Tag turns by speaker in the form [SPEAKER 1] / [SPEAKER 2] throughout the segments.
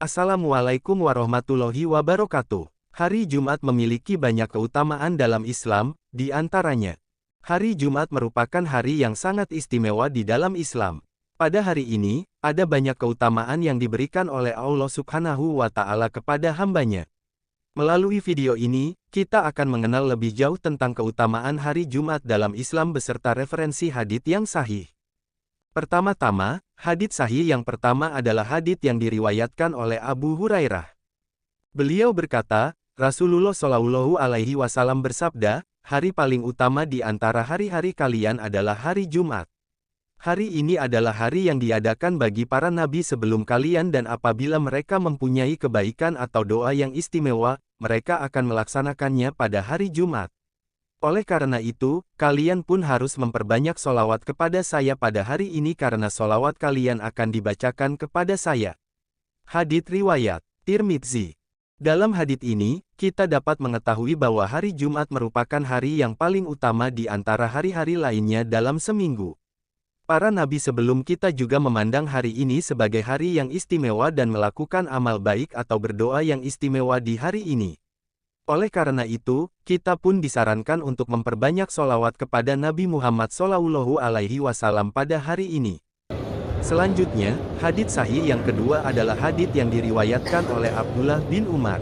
[SPEAKER 1] Assalamualaikum warahmatullahi wabarakatuh. Hari Jumat memiliki banyak keutamaan dalam Islam, di antaranya. Hari Jumat merupakan hari yang sangat istimewa di dalam Islam. Pada hari ini, ada banyak keutamaan yang diberikan oleh Allah Subhanahu wa Ta'ala kepada hambanya. Melalui video ini, kita akan mengenal lebih jauh tentang keutamaan hari Jumat dalam Islam beserta referensi hadits yang sahih. Pertama-tama, hadits sahih yang pertama adalah hadits yang diriwayatkan oleh Abu Hurairah. Beliau berkata, Rasulullah Shallallahu Alaihi Wasallam bersabda, hari paling utama di antara hari-hari kalian adalah hari Jumat. Hari ini adalah hari yang diadakan bagi para nabi sebelum kalian dan apabila mereka mempunyai kebaikan atau doa yang istimewa, mereka akan melaksanakannya pada hari Jumat. Oleh karena itu, kalian pun harus memperbanyak solawat kepada saya pada hari ini karena solawat kalian akan dibacakan kepada saya. Hadits riwayat Tirmidzi. Dalam hadits ini, kita dapat mengetahui bahwa hari Jumat merupakan hari yang paling utama di antara hari-hari lainnya dalam seminggu. Para nabi sebelum kita juga memandang hari ini sebagai hari yang istimewa dan melakukan amal baik atau berdoa yang istimewa di hari ini. Oleh karena itu, kita pun disarankan untuk memperbanyak solawat kepada Nabi Muhammad Shallallahu Alaihi Wasallam pada hari ini. Selanjutnya, hadits sahih yang kedua adalah hadits yang diriwayatkan oleh Abdullah bin Umar.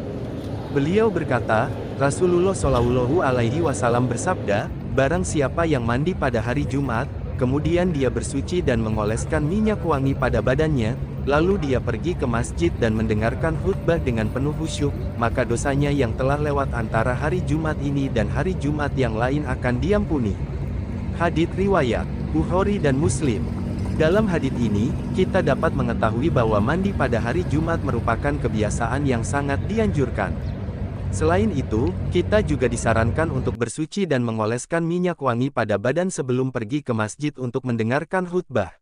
[SPEAKER 1] Beliau berkata, Rasulullah Shallallahu Alaihi Wasallam bersabda, barang siapa yang mandi pada hari Jumat, kemudian dia bersuci dan mengoleskan minyak wangi pada badannya, lalu dia pergi ke masjid dan mendengarkan khutbah dengan penuh khusyuk, maka dosanya yang telah lewat antara hari Jumat ini dan hari Jumat yang lain akan diampuni. Hadits riwayat Bukhari dan Muslim. Dalam hadits ini, kita dapat mengetahui bahwa mandi pada hari Jumat merupakan kebiasaan yang sangat dianjurkan. Selain itu, kita juga disarankan untuk bersuci dan mengoleskan minyak wangi pada badan sebelum pergi ke masjid untuk mendengarkan khutbah.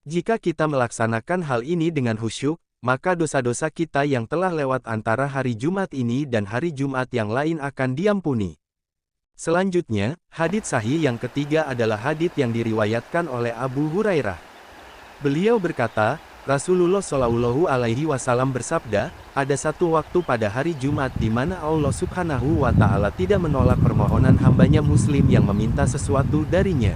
[SPEAKER 1] Jika kita melaksanakan hal ini dengan khusyuk, maka dosa-dosa kita yang telah lewat antara hari Jumat ini dan hari Jumat yang lain akan diampuni. Selanjutnya, hadits sahih yang ketiga adalah hadits yang diriwayatkan oleh Abu Hurairah. Beliau berkata, Rasulullah Shallallahu Alaihi Wasallam bersabda, ada satu waktu pada hari Jumat di mana Allah Subhanahu wa Ta'ala tidak menolak permohonan hambanya Muslim yang meminta sesuatu darinya.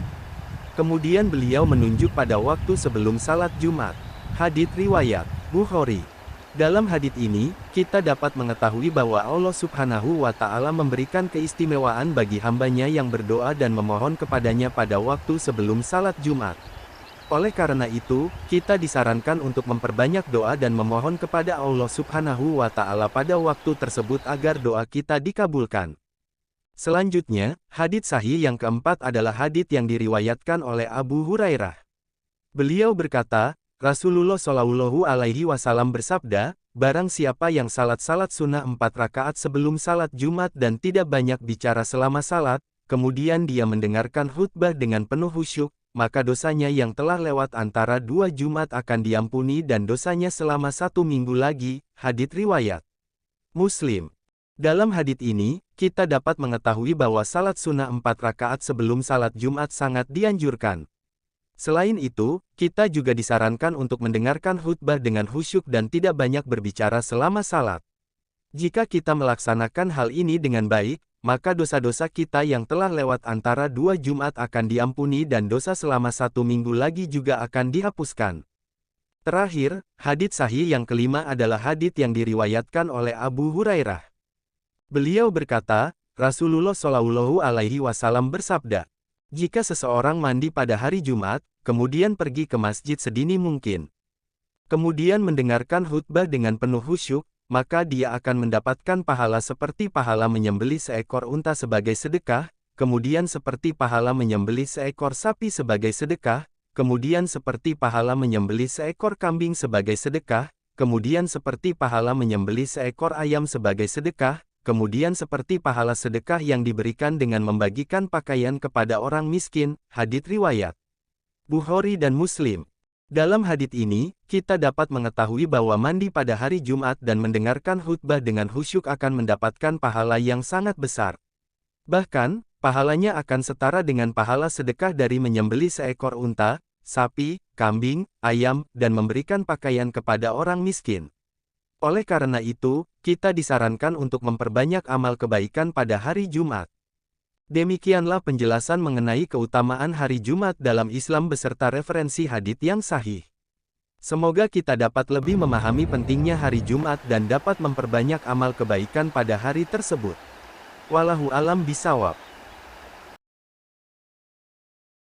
[SPEAKER 1] Kemudian beliau menunjuk pada waktu sebelum salat Jumat. Hadits riwayat Bukhari. Dalam hadits ini, kita dapat mengetahui bahwa Allah Subhanahu wa Ta'ala memberikan keistimewaan bagi hambanya yang berdoa dan memohon kepadanya pada waktu sebelum salat Jumat. Oleh karena itu, kita disarankan untuk memperbanyak doa dan memohon kepada Allah Subhanahu wa Ta'ala pada waktu tersebut agar doa kita dikabulkan. Selanjutnya, hadits sahih yang keempat adalah hadits yang diriwayatkan oleh Abu Hurairah. Beliau berkata, Rasulullah Shallallahu Alaihi Wasallam bersabda, barang siapa yang salat sunnah 4 rakaat sebelum salat Jumat dan tidak banyak bicara selama salat, kemudian dia mendengarkan khutbah dengan penuh khusyuk, maka dosanya yang telah lewat antara 2 Jumat akan diampuni dan dosanya selama 1 minggu lagi. Hadits riwayat Muslim. Dalam hadits ini, kita dapat mengetahui bahwa salat sunnah 4 rakaat sebelum salat Jumat sangat dianjurkan. Selain itu, kita juga disarankan untuk mendengarkan khutbah dengan khusyuk dan tidak banyak berbicara selama salat. Jika kita melaksanakan hal ini dengan baik, maka dosa-dosa kita yang telah lewat antara 2 Jumat akan diampuni dan dosa selama 1 minggu lagi juga akan dihapuskan. Terakhir, hadits sahih yang kelima adalah hadits yang diriwayatkan oleh Abu Hurairah. Beliau berkata, Rasulullah Shallallahu Alaihi Wasallam bersabda, jika seseorang mandi pada hari Jumat, kemudian pergi ke masjid sedini mungkin, kemudian mendengarkan khutbah dengan penuh khusyuk, maka dia akan mendapatkan pahala seperti pahala menyembelih seekor unta sebagai sedekah, kemudian seperti pahala menyembelih seekor sapi sebagai sedekah, kemudian seperti pahala menyembelih seekor kambing sebagai sedekah, kemudian seperti pahala menyembelih seekor ayam sebagai sedekah, kemudian seperti pahala sedekah yang diberikan dengan membagikan pakaian kepada orang miskin. Hadits riwayat Bukhari dan Muslim. Dalam hadits ini, kita dapat mengetahui bahwa mandi pada hari Jumat dan mendengarkan khutbah dengan khusyuk akan mendapatkan pahala yang sangat besar. Bahkan, pahalanya akan setara dengan pahala sedekah dari menyembelih seekor unta, sapi, kambing, ayam, dan memberikan pakaian kepada orang miskin. Oleh karena itu, kita disarankan untuk memperbanyak amal kebaikan pada hari Jumat. Demikianlah penjelasan mengenai keutamaan hari Jumat dalam Islam beserta referensi hadits yang sahih. Semoga kita dapat lebih memahami pentingnya hari Jumat dan dapat memperbanyak amal kebaikan pada hari tersebut. Wallahu alam bisawab.